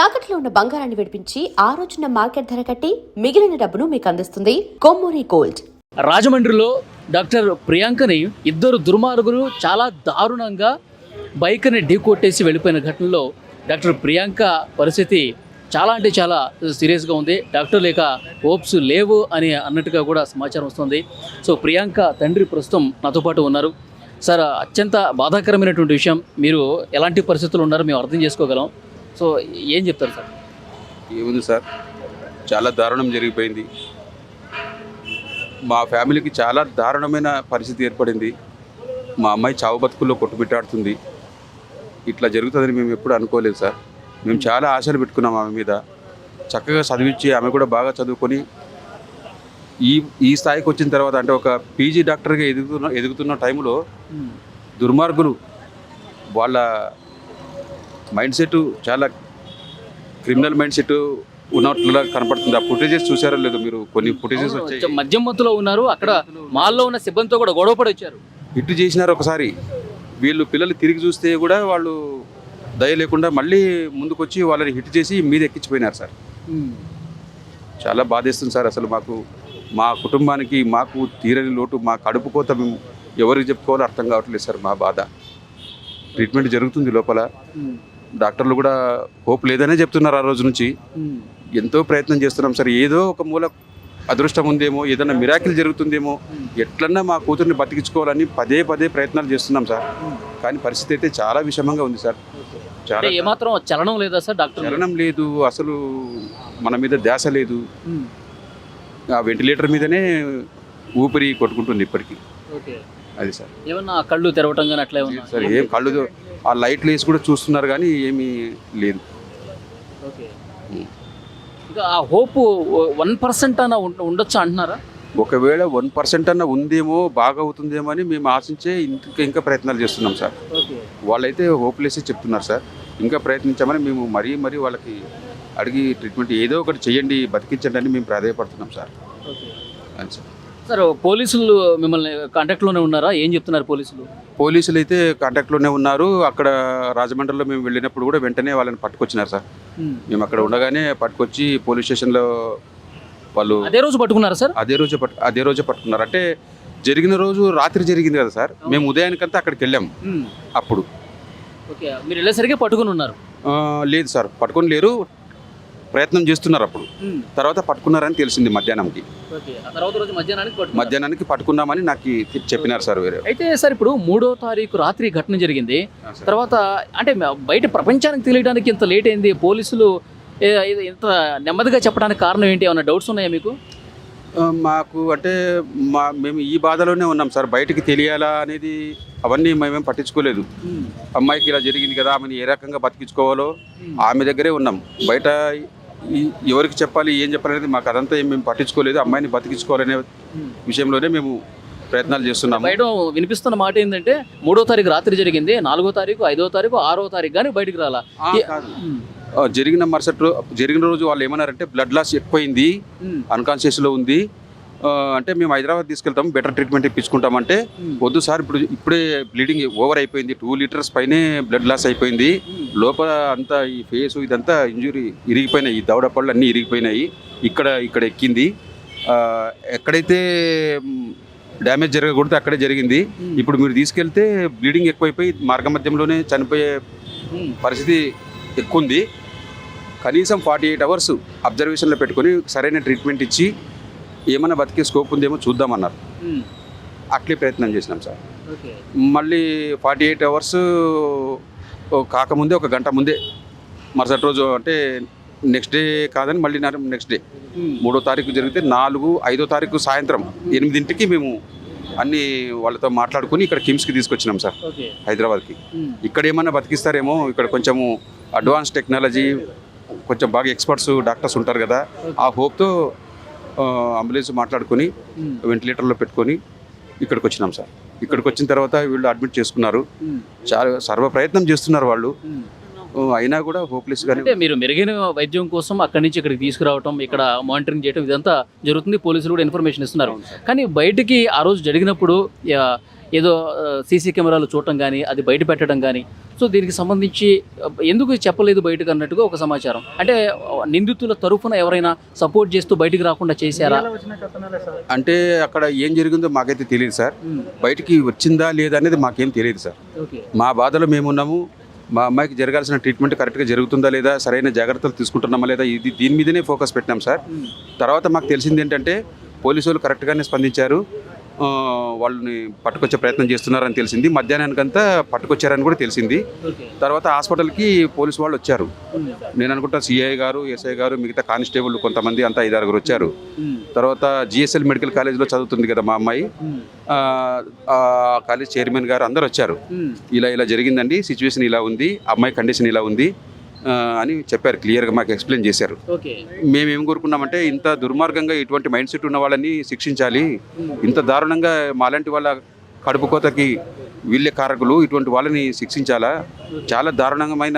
తాకట్లో ఉన్న బంగారాన్ని విడిపించి ఆ రోజున మార్కెట్ ధర కట్టి మిగిలిన డబ్బును మీకు అందిస్తుంది కొమ్మూరి గోల్డ్. రాజమండ్రిలో డాక్టర్ ప్రియాంకని ఇద్దరు దుర్మార్గులు చాలా దారుణంగా బైక్ని ఢీకొట్టేసి వెళ్ళిపోయిన ఘటనలో డాక్టర్ ప్రియాంక పరిస్థితి చాలా అంటే చాలా సీరియస్గా ఉంది. డాక్టర్ లేక హోప్స్ లేవు అని అన్నట్టుగా కూడా సమాచారం వస్తుంది. సో ప్రియాంక తండ్రి ప్రస్తుతం నాతో పాటు ఉన్నారు. సార్, అత్యంత బాధాకరమైనటువంటి విషయం. మీరు ఎలాంటి పరిస్థితులు ఉన్నారో మేము అర్థం చేసుకోగలం. సో ఏం చెప్తారు సార్? ఏముంది సార్, చాలా దారుణం జరిగిపోయింది. మా ఫ్యామిలీకి చాలా దారుణమైన పరిస్థితి ఏర్పడింది. మా అమ్మాయి చావు బతుకుల్లో కొట్టుమిట్టాడుతుంది. ఇట్లా జరుగుతుందని మేము ఎప్పుడు అనుకోలేదు సార్. మేము చాలా ఆశలు పెట్టుకున్నాం ఆమె మీద. చక్కగా చదివించి ఆమె కూడా బాగా చదువుకొని ఈ స్థాయికి వచ్చిన తర్వాత, అంటే ఒక పీజీ డాక్టర్గా ఎదుగుతున్న టైంలో దుర్మార్గులు వాళ్ళ మైండ్ సెట్ చాలా క్రిమినల్ మైండ్ సెట్ ఉన్నట్లుగా కనపడుతుంది. ఆ ఫుటేజెస్ చూసారో లేదో మీరు? కొన్ని ఫుటేజెస్ వచ్చాయి. మద్యం మత్తులో ఉన్నారు, అక్కడ మాల్లో ఉన్న సిబ్బందితో కూడా గొడవ పడి వచ్చారు, హిట్ చేసినారు. ఒకసారి వీళ్ళు పిల్లలు తిరిగి చూస్తే కూడా వాళ్ళు దయ లేకుండా మళ్ళీ ముందుకు వచ్చి వాళ్ళని హిట్ చేసి మీద ఎక్కించిపోయినారు సార్. చాలా బాధేస్తుంది సార్. అసలు మా కుటుంబానికి మాకు తీరని లోటు, మా కడుపు కోత మేము ఎవరికి చెప్పుకోవాలో అర్థం కావట్లేదు సార్. మా బాధ. ట్రీట్మెంట్ జరుగుతుంది లోపల, డాక్టర్లు కూడా హోప్ లేదనే చెప్తున్నారు. ఆ రోజు నుంచి ఎంతో ప్రయత్నం చేస్తున్నాం సార్. ఏదో ఒక మూల అదృష్టం ఉందేమో, ఏదైనా మిరాకిల్ జరుగుతుందేమో, ఎట్లన్నా మా కూతుర్ని బతికించుకోవాలని పదే ప్రయత్నాలు చేస్తున్నాం సార్. కానీ పరిస్థితి అయితే చాలా విషమంగా ఉంది సార్. చాలా ఏమాత్రం చలనం లేదా సార్? డాక్టర్ చలనం లేదు, అసలు మన మీద ధ్యాస లేదు. ఆ వెంటిలేటర్ మీదనే ఊపిరి కొట్టుకుంటుంది ఇప్పటికీ. అది సార్. ఏమన్నా కళ్ళు తెరవటం కానీ అట్లా ఏమన్నా సార్? ఏం కళ్ళు, ఆ లైట్లు వేసి కూడా చూస్తున్నారు కానీ ఏమీ లేదు. ఇంకా ఆ హోప్ 1% అన్న ఉండొచ్చు అంటున్నారా? ఒకవేళ 1% అన్న ఉందేమో, బాగా అవుతుందేమో అని మేము ఆశించే ఇంకా ప్రయత్నాలు చేస్తున్నాం సార్. వాళ్ళైతే హోప్లెస్ చెప్తున్నారు సార్. ఇంకా ప్రయత్నించామని మేము మరీ వాళ్ళకి అడిగి ట్రీట్మెంట్ ఏదో ఒకటి చేయండి, బతికించండి అని మేము ప్రాధాయపడుతున్నాం సార్. అని సార్. సార్, పోలీసులు మిమ్మల్ని కాంటాక్ట్లోనే ఉన్నారా? ఏం చెప్తున్నారు పోలీసులు? పోలీసులు అయితే కాంటాక్ట్లోనే ఉన్నారు. అక్కడ రాజమండ్రిలో మేము వెళ్ళినప్పుడు కూడా వెంటనే వాళ్ళని పట్టుకొచ్చినారు సార్. మేము అక్కడ ఉండగానే పట్టుకొచ్చి పోలీస్ స్టేషన్లో వాళ్ళు అదే రోజు పట్టుకున్నారు సార్? అదే రోజే పట్టుకున్నారు. అంటే జరిగిన రోజు రాత్రి జరిగింది కదా సార్. మేము ఉదయానికంతా అక్కడికి వెళ్ళాము. అప్పుడు మీరు వెళ్ళేసరికి పట్టుకుని ఉన్నారు? లేదు సార్, పట్టుకొని లేరు, ప్రయత్నం చేస్తున్నారు. అప్పుడు తర్వాత పట్టుకున్నారని తెలిసింది మధ్యాహ్నానికి. మధ్యాహ్నానికి పట్టుకున్నామని నాకు చెప్పినారు సార్. వేరే అయితే సార్, ఇప్పుడు 3వ తారీఖు రాత్రి ఘటన జరిగింది. తర్వాత అంటే బయట ప్రపంచానికి తెలియడానికి ఇంత లేట్ అయింది. పోలీసులు ఇంత నెమ్మదిగా చెప్పడానికి కారణం ఏంటి? ఏమైనా డౌట్స్ ఉన్నాయా మీకు? మాకు అంటే మేము ఈ బాధలోనే ఉన్నాం సార్. బయటికి తెలియాలా అనేది అవన్నీ మేమేం పట్టించుకోలేదు. అమ్మాయికి ఇలా జరిగింది కదా, ఆమెను ఏ రకంగా బతికించుకోవాలో ఆమె దగ్గరే ఉన్నాం. బయట ఎవరికి చెప్పాలి, ఏం చెప్పాలనేది మాకు అదంతా ఏం మేము పట్టించుకోలేదు. అమ్మాయిని బతికించుకోవాలనే విషయంలోనే మేము ప్రయత్నాలు చేస్తున్నాము. బయట వినిపిస్తున్న మాట ఏంటంటే 3వ తారీఖు రాత్రి జరిగింది, 4వ తారీఖు, 5వ తారీఖు, 6వ తారీఖు కానీ బయటికి రాలా. జరిగిన రోజు వాళ్ళు ఏమన్నారంటే బ్లడ్ లాస్ ఎక్కువైంది, అన్కాన్షియస్లో ఉంది, అంటే మేము హైదరాబాద్ తీసుకెళ్తాం, బెటర్ ట్రీట్మెంట్ ఇప్పించుకుంటామంటే వద్దు సార్, ఇప్పుడే బ్లీడింగ్ ఓవర్ అయిపోయింది, 2 లీటర్స్ పైనే బ్లడ్ లాస్ అయిపోయింది, లోపల అంతా ఈ ఫేసు ఇదంతా ఇంజురీ ఇరిగిపోయినాయి, ఈ దవడ పళ్ళు అన్నీ ఇరిగిపోయినాయి, ఇక్కడ ఎక్కింది, ఎక్కడైతే డ్యామేజ్ జరగకూడదు అక్కడే జరిగింది. ఇప్పుడు మీరు తీసుకెళ్తే బ్లీడింగ్ ఎక్కువైపోయి మార్గమధ్యంలోనే చనిపోయే పరిస్థితి ఎక్కువ ఉంది. కనీసం 48 అవర్స్ అబ్జర్వేషన్లో పెట్టుకొని సరైన ట్రీట్మెంట్ ఇచ్చి ఏమైనా బతికే స్కోప్ ఉందేమో చూద్దామన్నారు. అట్లే ప్రయత్నం చేసినాం సార్. మళ్ళీ 48 అవర్స్ కాకముందే, 1 గంట ముందే, మరుసటి రోజు అంటే నెక్స్ట్ డే కాదని మళ్ళీ నెక్స్ట్ డే 3వ తారీఖు జరిగితే 5వ తారీఖు సాయంత్రం 8ంటికి మేము అన్నీ వాళ్ళతో మాట్లాడుకుని ఇక్కడ కిమ్స్కి తీసుకొచ్చినాం సార్, హైదరాబాద్కి. ఇక్కడ ఏమన్నా బతికిస్తారేమో, ఇక్కడ కొంచెము అడ్వాన్స్ టెక్నాలజీ, కొంచెం బాగా ఎక్స్పర్ట్స్ డాక్టర్స్ ఉంటారు కదా, ఆ హోప్తో అంబులెన్స్ మాట్లాడుకొని వెంటిలేటర్లో పెట్టుకొని ఇక్కడికి వచ్చినాం సార్. ఇక్కడికి వచ్చిన తర్వాత వీళ్ళు అడ్మిట్ చేసుకున్నారు. చాలా సర్వ ప్రయత్నం చేస్తున్నారు వాళ్ళు, అయినా కూడా హోప్లెస్ గానే. అంటే మీరు మెరుగైన వైద్యం కోసం అక్కడి నుంచి ఇక్కడికి తీసుకురావటం, ఇక్కడ మానిటరింగ్ చేయడం ఇదంతా జరుగుతుంది. పోలీసులు కూడా ఇన్ఫర్మేషన్ ఇస్తున్నారు. కానీ బయటికి ఆ రోజు జరిగినప్పుడు ఏదో సీసీ కెమెరాలు చూడటం కానీ అది బయట పెట్టడం కానీ, సో దీనికి సంబంధించి ఎందుకు చెప్పలేదు బయటకు అన్నట్టుగా ఒక సమాచారం. అంటే నిందితుల తరఫున ఎవరైనా సపోర్ట్ చేస్తూ బయటికి రాకుండా చేశారా? అంటే అక్కడ ఏం జరిగిందో మాకైతే తెలియదు సార్. బయటికి వచ్చిందా లేదా అనేది మాకేం తెలియదు సార్. మా బాధలో మేమున్నాము. మా అమ్మాయికి జరగాల్సిన ట్రీట్మెంట్ కరెక్ట్గా జరుగుతుందా లేదా, సరైన జాగ్రత్తలు తీసుకుంటున్నామా లేదా, దీని మీదనే ఫోకస్ పెట్టినాం సార్. తర్వాత మాకు తెలిసింది ఏంటంటే పోలీసు వాళ్ళు కరెక్ట్గానే స్పందించారు. వాళ్ళని పట్టుకొచ్చే ప్రయత్నం చేస్తున్నారని తెలిసింది. మధ్యాహ్నానికంతా పట్టుకొచ్చారని కూడా తెలిసింది. తర్వాత హాస్పిటల్కి పోలీసు వాళ్ళు వచ్చారు. నేను అనుకుంటా సిఐ గారు, ఎస్ఐ గారు, మిగతా కానిస్టేబుల్ కొంతమంది అంతా 5-6 వచ్చారు. తర్వాత జిఎస్ఎల్ మెడికల్ కాలేజ్లో చదువుతుంది కదా మా అమ్మాయి, కాలేజ్ చైర్మన్ గారు అందరు వచ్చారు. ఇలా జరిగిందండి, సిచ్యువేషన్ ఇలా ఉంది, అమ్మాయి కండిషన్ ఇలా ఉంది అని చెప్పారు. క్లియర్గా మాకు ఎక్స్ప్లెయిన్ చేశారు. మేమేం కోరుకున్నామంటే ఇంత దుర్మార్గంగా ఇటువంటి మైండ్ సెట్ ఉన్న వాళ్ళని శిక్షించాలి. ఇంత దారుణంగా మాలాంటి వాళ్ళ కడుపు కోతకి వీళ్ళే కారకులు, ఇటువంటి వాళ్ళని శిక్షించాలా. చాలా దారుణమైన,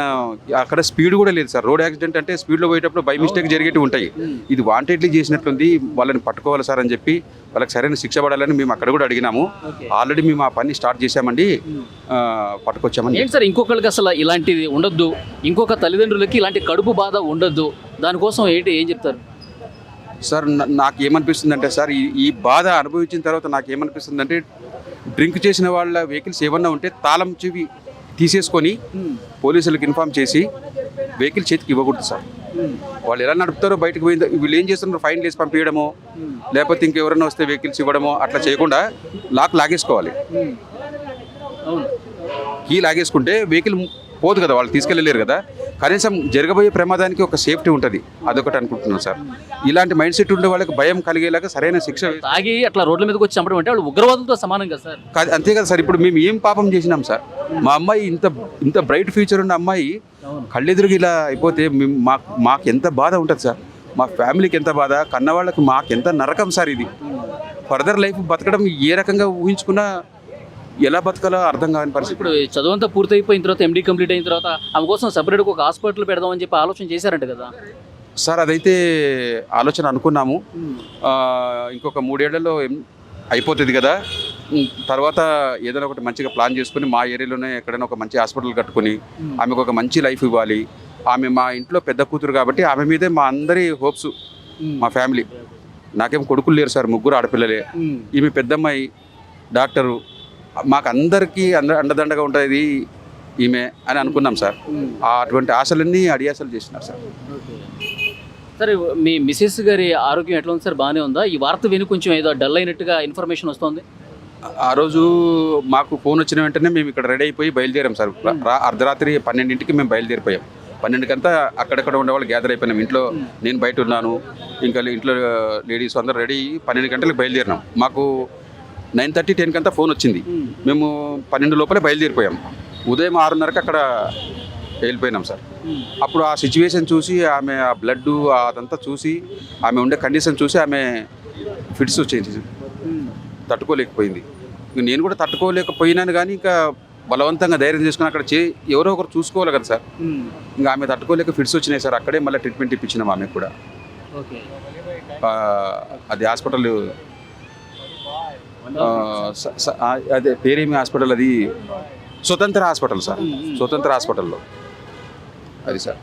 అక్కడ స్పీడ్ కూడా లేదు సార్. రోడ్ యాక్సిడెంట్ అంటే స్పీడ్లో పోయేటప్పుడు బై మిస్టేక్ జరిగేవి ఉంటాయి. ఇది వాంటెడ్లీ చేసినట్లుంది. వాళ్ళని పట్టుకోవాలి సార్ అని చెప్పి వాళ్ళకి సరైన శిక్ష పడాలని మేము అక్కడ కూడా అడిగినాము. ఆల్రెడీ మేము ఆ పని స్టార్ట్ చేశామండి, పట్టుకొచ్చామని. ఏంటి సార్ ఇంకొకరికి అసలు ఇలాంటిది ఉండొద్దు, ఇంకొక తల్లిదండ్రులకి ఇలాంటి కడుపు బాధ ఉండొద్దు, దానికోసం ఏం చెప్తారు సార్? నాకేమనిపిస్తుంది అంటే సార్, ఈ బాధ అనుభవించిన తర్వాత నాకేమనిపిస్తుంది అంటే, డ్రింక్ చేసిన వాళ్ళ వెహికల్స్ ఏమన్నా ఉంటే తాళం చెవి తీసేసుకొని పోలీసులకు ఇన్ఫామ్ చేసి వెహికల్ చేతికి ఇవ్వకూడదు సార్. వాళ్ళు ఎలా నడుపుతారో బయటకు పోయిందో, వీళ్ళు ఏం చేస్తున్నారు, ఫైన్ వేసి పంపించడమో లేకపోతే ఇంకెవరైనా వస్తే వెహికల్స్ ఇవ్వడమో అట్లా చేయకుండా లాగేసుకోవాలి. కీ లాగేసుకుంటే వెహికల్ పోదు కదా, వాళ్ళు తీసుకెళ్ళలేరు కదా. కనీసం జరగబోయే ప్రమాదానికి ఒక సేఫ్టీ ఉంటుంది, అదొకటి అనుకుంటున్నాను సార్. ఇలాంటి మైండ్ సెట్ ఉండే వాళ్ళకి భయం కలిగేలాగా సరైన శిక్ష. తాగి అట్లా రోడ్ల మీదకి వచ్చి చంపడం అంటే వాళ్ళు ఉగ్రవాదులతో సమానం కదా సార్. అంతే కదా సార్. ఇప్పుడు మేము ఏం పాపం చేసినాం సార్? మా అమ్మాయి ఇంత బ్రైట్ ఫ్యూచర్ ఉన్న అమ్మాయి కళ్ళెదురుగా ఇలా అయిపోతే మాకు ఎంత బాధ ఉంటుంది సార్. మా ఫ్యామిలీకి ఎంత బాధ, కన్నవాళ్ళకి మాకెంత నరకం సార్. ఇది ఫర్దర్ లైఫ్ బతకడం ఏ రకంగా ఊహించుకున్నా ఎలా బతకాలో అర్థం కాని పరిస్థితి. ఇప్పుడు చదువంతా పూర్తయిపోయిన తర్వాత, ఎండీ కంప్లీట్ అయిన తర్వాత ఆమె కోసం సపరేట్గా ఒక హాస్పిటల్ పెడదామని చెప్పి ఆలోచన చేశారంట కదా సార్? అదైతే ఆలోచన అనుకున్నాము. ఇంకొక 3 ఏళ్లలో అయిపోతుంది కదా. తర్వాత ఏదైనా ఒకటి మంచిగా ప్లాన్ చేసుకుని మా ఏరియాలోనే ఎక్కడైనా ఒక మంచి హాస్పిటల్ కట్టుకుని ఆమెకు ఒక మంచి లైఫ్ ఇవ్వాలి. ఆమె మా ఇంట్లో పెద్ద కూతురు కాబట్టి ఆమె మీదే మా అందరి హోప్స్, మా ఫ్యామిలీ. నాకేం కొడుకులు లేరు సార్, 3 ఆడపిల్లలే. ఈమె పెద్దమ్మాయి డాక్టరు, మాకు అందరికీ అండదండగా ఉంటుంది ఈమె అని అనుకున్నాం సార్. అటువంటి ఆశలన్నీ అడియాసలు చేసినారు సార్. సరే, మీ మిసెస్ గారి ఆరోగ్యం ఎట్లా ఉంది సార్? బాగానే ఉందా? ఈ వార్త విని కొంచెం ఏదో డల్ అయినట్టుగా ఇన్ఫర్మేషన్ వస్తుంది. ఆ రోజు మాకు ఫోన్ వచ్చిన వెంటనే మేము ఇక్కడ రెడీ అయిపోయి బయలుదేరాం సార్. అర్ధరాత్రి 12ంటికి మేము బయలుదేరిపోయాం. 12కంతా అక్కడక్కడ ఉండేవాళ్ళు గ్యాదర్ అయిపోయినాం. ఇంట్లో నేను బయట ఉన్నాను, ఇంకా ఇంట్లో లేడీస్ అందరూ రెడీ. 12 గంటలకు బయలుదేరినాం. మాకు 9:30, 10 కంతా ఫోన్ వచ్చింది. మేము 12 లోపలే బయలుదేరిపోయాం. ఉదయం 6:30కి అక్కడ వెళ్ళిపోయినాం సార్. అప్పుడు ఆ సిచ్యువేషన్ చూసి, ఆమె ఆ బ్లడ్ అదంతా చూసి, ఆమె ఉండే కండిషన్ చూసి ఆమె ఫిట్స్ వచ్చేసి తట్టుకోలేకపోయింది. నేను కూడా తట్టుకోలేకపోయినాను, కానీ ఇంకా బలవంతంగా ధైర్యం చేసుకుని అక్కడ ఎవరో ఒకరు చూసుకోవాలి కదా సార్. ఇంకా ఆమె తట్టుకోలేక ఫిట్స్ వచ్చినాయి సార్. అక్కడే మళ్ళీ ట్రీట్మెంట్ ఇప్పించినాం ఆమెకు కూడా. అది హాస్పిటల్, అదే పేరేమి హాస్పిటల్, అది స్వతంత్ర హాస్పిటల్ సార్. స్వతంత్ర హాస్పిటల్లో అది సార్.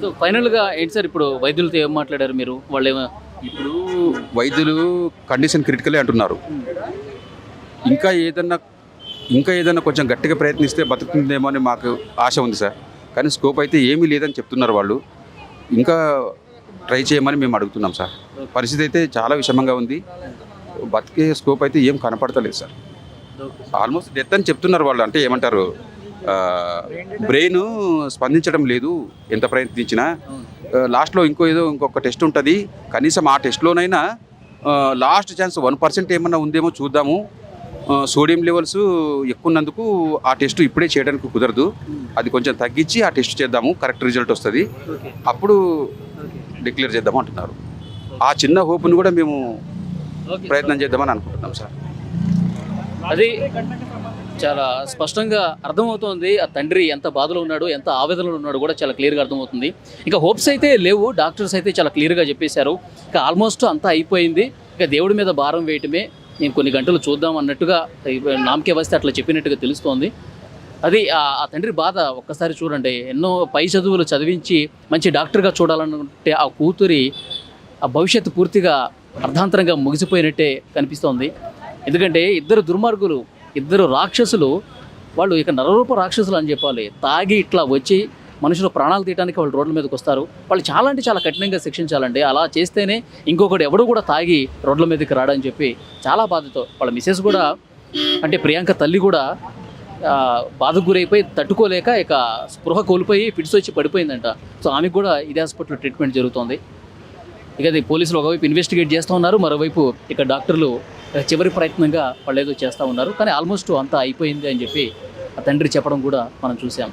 సో ఫైనల్గా ఏంటి సార్, ఇప్పుడు వైద్యులతో ఏం మాట్లాడారు మీరు? వాళ్ళు ఇప్పుడు వైద్యులు కండిషన్ క్రిటికలే అంటున్నారు. ఇంకా ఏదన్నా కొంచెం గట్టిగా ప్రయత్నిస్తే బతుకుతుందేమో అని మాకు ఆశ ఉంది సార్. కానీ స్కోప్ అయితే ఏమీ లేదని చెప్తున్నారు వాళ్ళు. ఇంకా ట్రై చేయమని మేము అడుగుతున్నాం సార్. పరిస్థితి అయితే చాలా విషమంగా ఉంది. బతికే స్కోప్ అయితే ఏం కనపడతలేదు సార్. ఆల్మోస్ట్ డెత్ అని చెప్తున్నారు వాళ్ళు. అంటే ఏమంటారు, బ్రెయిన్ స్పందించడం లేదు ఎంత ప్రయత్నించినా. లాస్ట్లో ఇంకొక టెస్ట్ ఉంటుంది. కనీసం ఆ టెస్ట్లోనైనా లాస్ట్ ఛాన్స్ 1% ఏమన్నా ఉందేమో చూద్దాము. సోడియం లెవెల్స్ ఎక్కువ ఉన్నందుకు ఆ టెస్ట్ ఇప్పుడే చేయడానికి కుదరదు. అది కొంచెం తగ్గించి ఆ టెస్ట్ చేద్దాము, కరెక్ట్ రిజల్ట్ వస్తుంది, అప్పుడు డిక్లేర్ చేద్దాము అంటున్నారు. ఆ చిన్న హోప్ను కూడా మేము ప్రయత్నం చేద్దామని అనుకుంటున్నాం సార్. అది చాలా స్పష్టంగా అర్థమవుతోంది. ఆ తండ్రి ఎంత బాధలో ఉన్నాడు, ఎంత ఆవేదనలో ఉన్నాడు కూడా చాలా క్లియర్గా అర్థమవుతుంది. ఇంకా హోప్స్ అయితే లేవు, డాక్టర్స్ అయితే చాలా క్లియర్గా చెప్పేశారు. ఇంకా ఆల్మోస్ట్ అంతా అయిపోయింది. ఇంకా దేవుడి మీద భారం వేయటమే. నేను కొన్ని గంటలు చూద్దాం అన్నట్టుగా నామకే వస్తే అట్లా చెప్పినట్టుగా తెలుస్తోంది. అది ఆ తండ్రి బాధ ఒక్కసారి చూడండి. ఎన్నో పై చదువులు చదివించి మంచి డాక్టర్గా చూడాలనుకుంటే ఆ కూతురి ఆ భవిష్యత్తు పూర్తిగా అర్ధాంతరంగా ముగిసిపోయినట్టే కనిపిస్తోంది. ఎందుకంటే ఇద్దరు దుర్మార్గులు, ఇద్దరు రాక్షసులు, వాళ్ళు ఇక నరరూప రాక్షసులు అని చెప్పాలి. తాగి ఇట్లా వచ్చి మనుషుల ప్రాణాలు తీయడానికి వాళ్ళు రోడ్ల మీదకి వస్తారు. వాళ్ళు చాలా అంటే చాలా కఠినంగా శిక్షించాలండి. అలా చేస్తేనే ఇంకొకటి ఎవడు కూడా తాగి రోడ్ల మీదకి రాడని చెప్పి చాలా బాధతో వాళ్ళ మిసెస్ కూడా, అంటే ప్రియాంక తల్లి కూడా బాధకు గురైపోయి తట్టుకోలేక ఇక స్పృహ కోల్పోయి ఫిట్స్ వచ్చి పడిపోయిందంట. సో ఆమెకు కూడా ఇదే హాస్పిటల్లో ట్రీట్మెంట్ జరుగుతోంది. ఇక అది పోలీసులు ఒకవైపు ఇన్వెస్టిగేట్ చేస్తూ ఉన్నారు, మరోవైపు ఇక డాక్టర్లు చివరి ప్రయత్నంగా వాళ్ళు ఏదో చేస్తూ ఉన్నారు. కానీ ఆల్మోస్ట్ అంతా అయిపోయింది అని చెప్పి ఆ తండ్రి చెప్పడం కూడా మనం చూసాం.